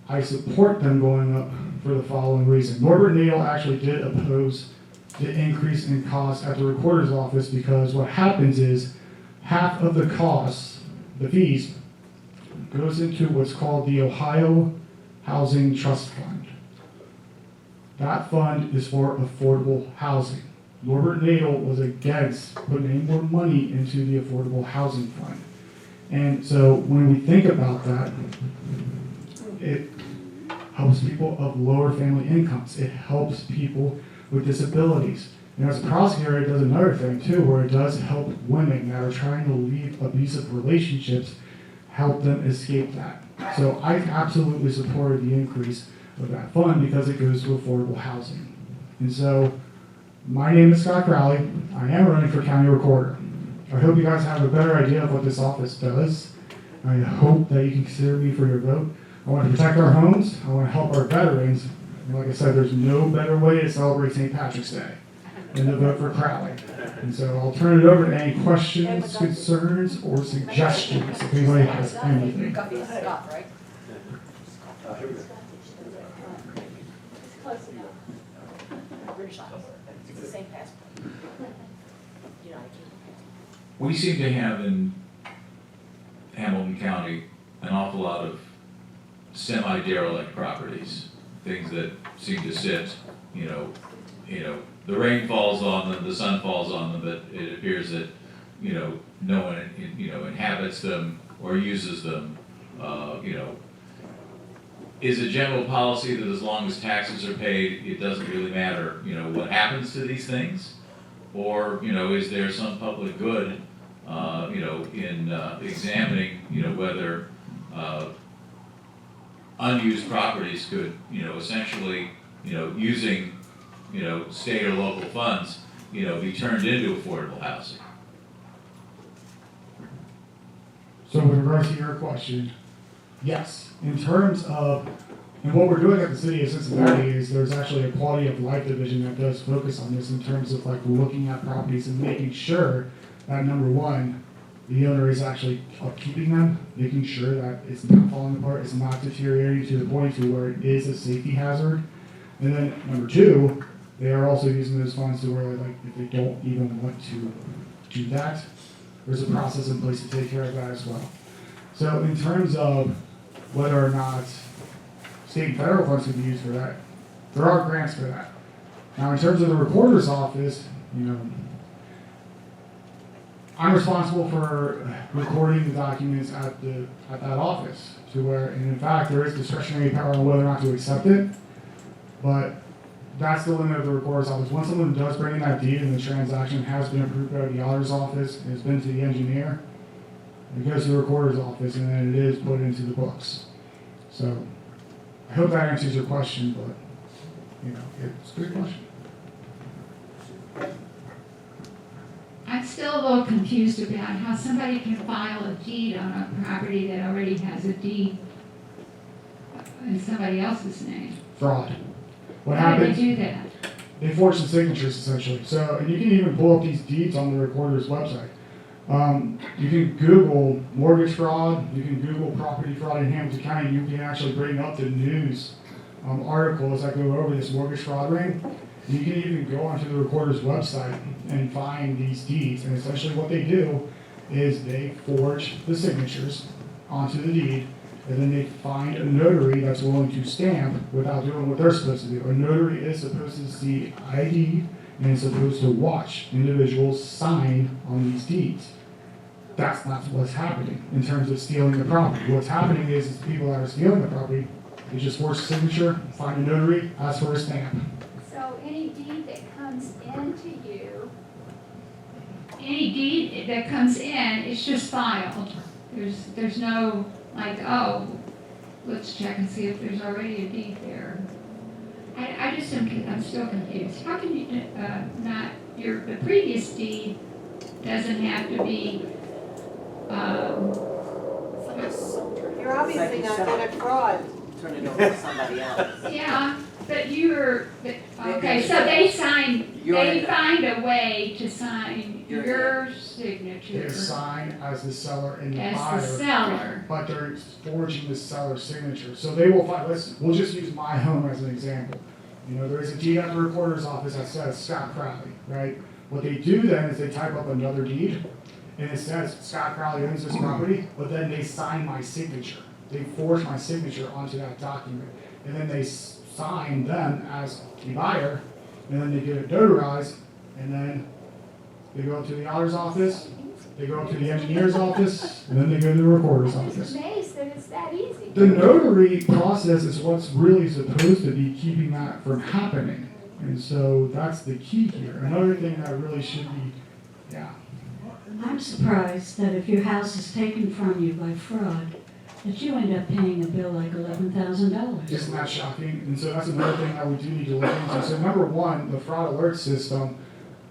Speaker 14: I support them going up for the following reason. Norbert Nagel actually did oppose the increase in costs at the recorder's office because what happens is half of the costs, the fees, goes into what's called the Ohio Housing Trust Fund. That fund is for affordable housing. Norbert Nagel was against putting any more money into the affordable housing fund. And so when we think about that, it helps people of lower family incomes. It helps people with disabilities. And as a prosecutor, it does another thing too, where it does help women that are trying to leave abusive relationships, help them escape that. So I absolutely supported the increase of that fund because it goes to affordable housing. And so my name is Scott Crowley. I am running for county recorder. I hope you guys have a better idea of what this office does. I hope that you can consider me for your vote. I want to protect our homes. I want to help our veterans. And like I said, there's no better way to celebrate St. Patrick's Day than to vote for Crowley. And so I'll turn it over to any questions, concerns, or suggestions if anybody has anything.
Speaker 3: Scott, right? Close enough. British officer. It's the same passport.
Speaker 15: We seem to have in Hamilton County semi-derelict properties, things that seem to sit, the rain falls on them, the sun falls on them, but it appears that, no one, inhabits them or uses them, Is a general policy that as long as taxes are paid, it doesn't really matter, what happens to these things? Or, is there some public good, in examining, whether unused properties could, essentially, using, state or local funds, be turned into affordable housing?
Speaker 14: So with regards to your question, yes, in terms of, and what we're doing at the city of Cincinnati is there's actually a quality of life division that does focus on this in terms of like looking at properties and making sure that number one, the owner is actually upkeeping them, making sure that it's not falling apart, it's not deteriorating to the point to where it is a safety hazard. And then number two, they are also using those funds to where like if they don't even want to do that, there's a process in place to take care of that as well. So in terms of whether or not state and federal funds can be used for that, there are grants for that. Now in terms of the recorder's office, I'm responsible for recording the documents at that office to where, and in fact, there is discretionary power on whether or not to accept it, but that's the limit of the recorder's office. Once someone does bring in that deed and the transaction has been approved by the auditor's office and has been to the engineer, it goes to the recorder's office and then it is put into the books. So I hope that answers your question, but it's a good question.
Speaker 8: I'm still a little confused about how somebody can file a deed on a property that already has a deed in somebody else's name.
Speaker 14: Fraud. What
Speaker 8: How do
Speaker 14: happens?
Speaker 8: they do that?
Speaker 14: They forge the signatures essentially. So, and you can even pull up these deeds on the recorder's website. You can Google mortgage fraud. You can Google property fraud in Hamilton County. You can actually bring up the news articles that go over this mortgage fraud ring. And you can even go onto the recorder's website and find these deeds. And essentially what they do is they forge the signatures onto the deed, and then they find a notary that's willing to stamp without doing what they're supposed to do. A notary is supposed to see ID and is supposed to watch individuals sign on these deeds. That's not what's happening in terms of stealing the property. What's happening is people that are stealing the property, they just forge a signature, find a notary, ask for a stamp.
Speaker 8: So any deed that comes into you, any deed that comes in, it's just filed. There's no like, oh, let's check and see if there's already a deed there. I'm still confused. How can you the previous deed doesn't have to be.
Speaker 16: You're obviously not going to fraud. Turn it over to somebody else.
Speaker 8: Yeah, but okay, so they find a way to sign your signature.
Speaker 14: They sign as the seller and the buyer.
Speaker 8: As the seller.
Speaker 14: But they're forging the seller's signature. So they will find, we'll just use my home as an example. There is a deed at the recorder's office that says Scott Crowley, right? What they do then is they type up another deed, and it says Scott Crowley owns this property, but then they sign my signature. They forge my signature onto that document, and then they sign them as the buyer, and then they get it notarized, and then they go up to the auditor's office, they go up to the engineer's office, and then they go to the recorder's
Speaker 8: I'm
Speaker 14: office.
Speaker 8: just amazed that it's that easy.
Speaker 14: The notary process is what's really supposed to be keeping that from happening. And so that's the key here. Another thing that really should be,
Speaker 10: I'm surprised that if your house is taken from you by fraud, that you end up paying a bill like $11,000.
Speaker 14: Isn't that shocking? And so that's another thing that we do need to look into. So number one, the fraud alert system,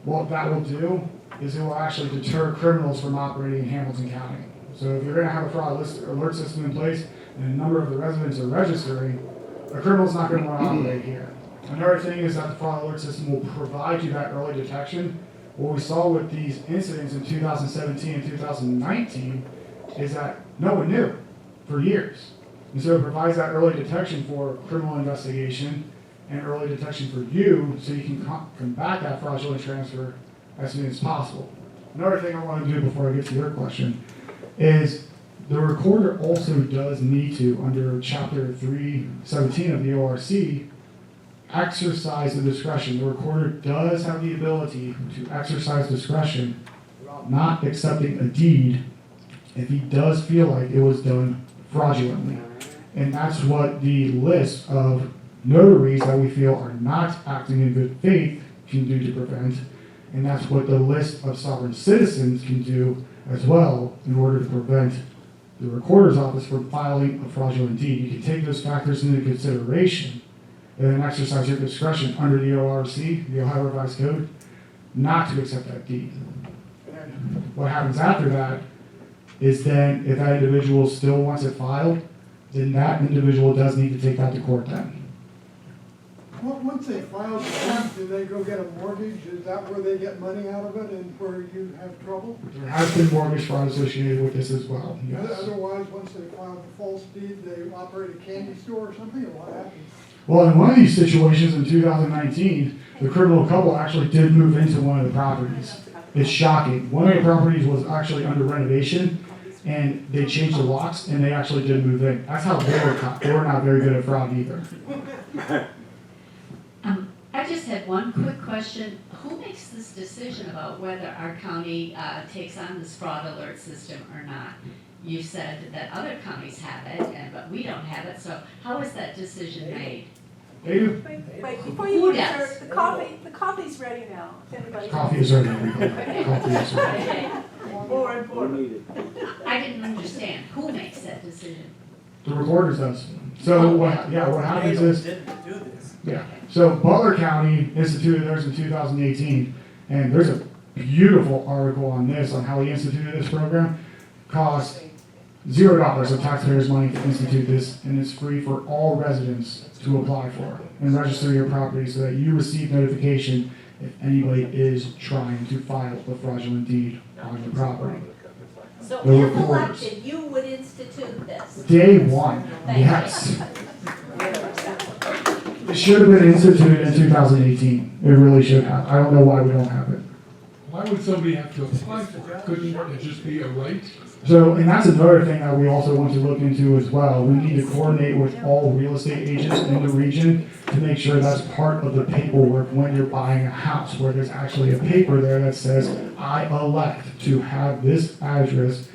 Speaker 14: what that will do is it will actually deter criminals from operating in Hamilton County. So if you're going to have a fraud alert system in place and a number of the residents are registering, a criminal's not going to want to operate here. Another thing is that the fraud alert system will provide you that early detection. What we saw with these incidents in 2017 and 2019 is that no one knew for years. And so it provides that early detection for criminal investigation and early detection for you so you can combat that fraudulent transfer as soon as possible. Another thing I want to do before I get to your question is The recorder also does need to, under Chapter 317 of the ORC, exercise the discretion. The recorder does have the ability to exercise discretion about not accepting a deed if he does feel like it was done fraudulently. And that's what the list of notaries that we feel are not acting in good faith can do to prevent. And that's what the list of sovereign citizens can do as well in order to prevent the recorder's office from filing a fraudulent deed. You can take those factors into consideration and then exercise your discretion under the ORC, the Ohio Revised Code, not to accept that deed. And what happens after that is then if that individual still wants it filed, then that individual does need to take that to court then.
Speaker 17: Once they file the deed, do they go get a mortgage? Is that where they get money out of it and where you have trouble?
Speaker 14: There has been mortgage fraud associated with this as well, yes.
Speaker 17: Otherwise, once they file the false deed, they operate a candy store or something, or what happens?
Speaker 14: Well, in one of these situations in 2019, the criminal couple actually did move into one of the properties. It's shocking. One of the properties was actually under renovation, and they changed the locks, and they actually did move in. That's how they were caught. They were not very good at fraud either.
Speaker 3: I just had one quick question. Who makes this decision about whether our county takes on this fraud alert system or not? You said that other counties have it, but we don't have it, so how is that decision made?
Speaker 14: They do.
Speaker 16: Wait, before
Speaker 3: Who
Speaker 16: you
Speaker 3: does?
Speaker 16: answer, the coffee's ready now, if anybody.
Speaker 14: Coffee is ready, everybody. Coffee is ready.
Speaker 3: Okay.
Speaker 16: More and more.
Speaker 3: I didn't understand. Who makes that decision?
Speaker 14: The recorders does. So what happens is, yeah. So Butler County instituted theirs in 2018, and there's a beautiful article on this, on how he instituted this program. Cost $0 of taxpayers' money to institute this, and it's free for all residents to apply for and register your property so that you receive notification if anybody is trying to file a fraudulent deed on your property.
Speaker 16: So
Speaker 14: The
Speaker 16: if
Speaker 14: recorders.
Speaker 16: elected, you would institute this?
Speaker 14: Day one,
Speaker 16: Thank
Speaker 14: yes. It should have been instituted in 2018. It really should have. I don't know why we don't have it.
Speaker 11: Why would somebody have to apply for it? Couldn't it just be a right?
Speaker 14: So, and that's another thing that we also want to look into as well. We need to coordinate with all real estate agents in the region to make sure that's part of the paperwork when you're buying a house, where there's actually a paper there that says, I elect to have this address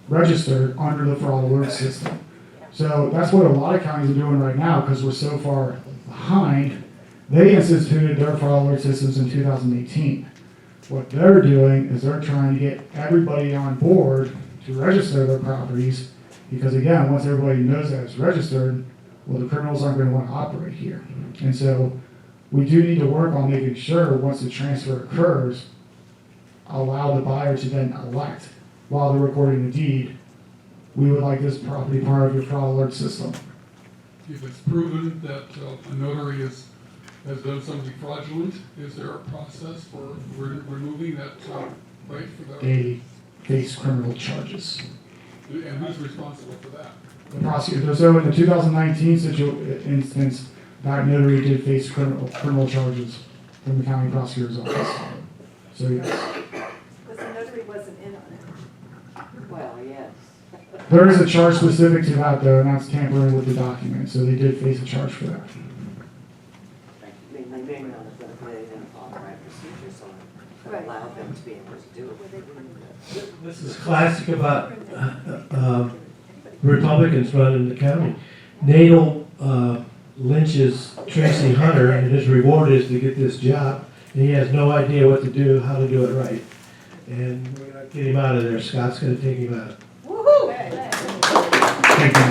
Speaker 14: registered under the fraud alert system. So that's what a lot of counties are doing right now because we're so far behind. They instituted their fraud alert systems in 2018. What they're doing is they're trying to get everybody on board to register their properties because, again, once everybody knows that it's registered, well, the criminals aren't going to want to operate here. And so we do need to work on making sure once the transfer occurs, allow the buyer to then elect while they're recording the deed. We would like this property part of your fraud alert system.
Speaker 11: If it's proven that a notary has done something fraudulent, is there a process for removing that right for that?
Speaker 14: They face criminal charges.
Speaker 11: And who's responsible for that?
Speaker 14: The prosecutor. So in the 2019 instance, that notary did face criminal charges from the county prosecutor's office. So yes.
Speaker 16: Because the notary wasn't in on it.
Speaker 7: Well, yes.
Speaker 14: There is a charge specific to that though, and that's tampering with the document. So they did face a charge for that.
Speaker 7: They may not have done it, they didn't follow the right procedures on it that allowed them to be able to do it.
Speaker 5: This is classic about Republicans running the county. Nadel lynches Tracy Hunter, and his reward is to get this job. And he has no idea what to do, how to do it right. And we're going to get him out of there. Scott's going to take him out.
Speaker 16: Woohoo!
Speaker 14: Thank you,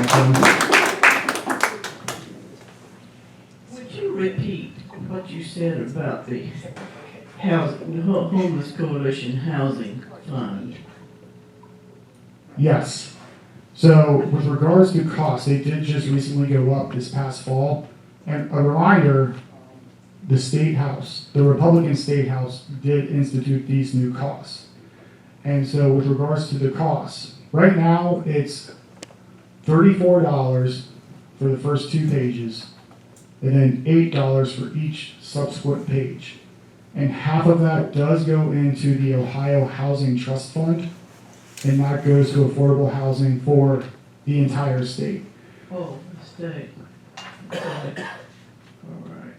Speaker 9: Would you repeat what you said about the Homeless Coalition Housing Fund?
Speaker 14: Yes. So with regards to costs, they did just recently go up this past fall. And a reminder, the State House, the Republican State House did institute these new costs. And so with regards to the costs, right now it's $34 for the first 2 pages, and then $8 for each subsequent page. And half of that does go into the Ohio Housing Trust Fund, and that goes to affordable housing for the entire state.
Speaker 9: Oh, state. Okay. All right.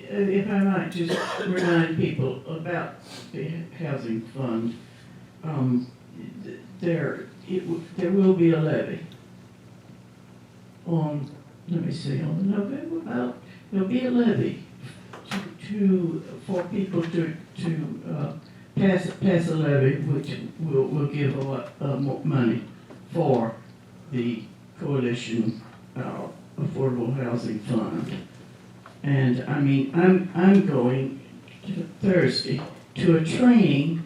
Speaker 9: If I might just remind people about the housing fund, there will be a levy on, let me see, on November, there'll be a levy for people to pass a levy, which will give a lot more money for the Coalition Affordable Housing Fund. And I mean, I'm going to Thursday to a training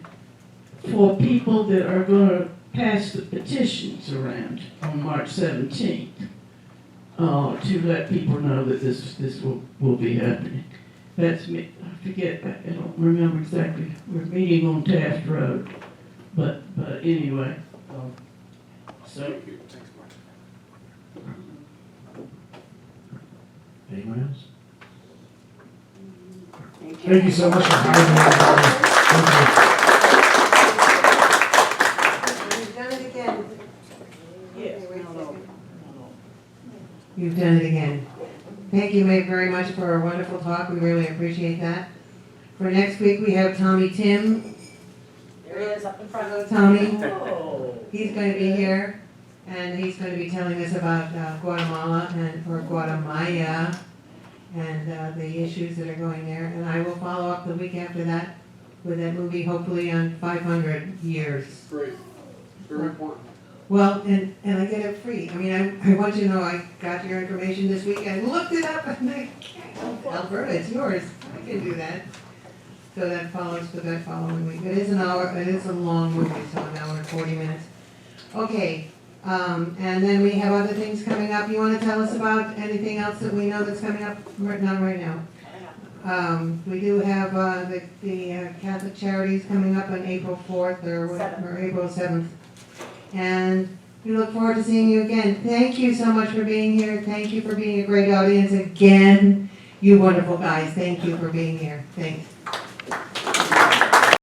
Speaker 9: for people that are gonna pass the petitions around on March 17th, to let people know that this will be happening. That's me, I forget, I don't remember exactly, we're meeting on Taft Road, but anyway, so.
Speaker 5: Anyone else?
Speaker 14: Thank you so much for having me, everybody. Thank you.
Speaker 1: You've done it again.
Speaker 2: Yes.
Speaker 1: You've done it again. Thank you, Mae, very much for a wonderful talk. We really appreciate that. For next week, we have Tommy Tim.
Speaker 2: There he is up in front of
Speaker 1: Tommy.
Speaker 2: Oh.
Speaker 1: He's going to be here, and he's going to be telling us about Guatemala or Guatemala and the issues that are going there. And I will follow up the week after that with that movie, hopefully on 500 years.
Speaker 17: Great, very important.
Speaker 1: Well, and I get it free. I mean, I want you to know I got your information this week. I looked it up and I can't. Alberta, it's yours. I can do that. So that follows for that following week. It is an hour, it is a long movie, so an hour and 40 minutes. Okay, and then we have other things coming up. You want to tell us about anything else that we know that's coming up? Not right now. We do have the Catholic Charities coming up on April 4th or April 7th. And we look forward to seeing you again. Thank you so much for being here. Thank you for being a great audience again. You wonderful guys. Thank you for being here. Thanks.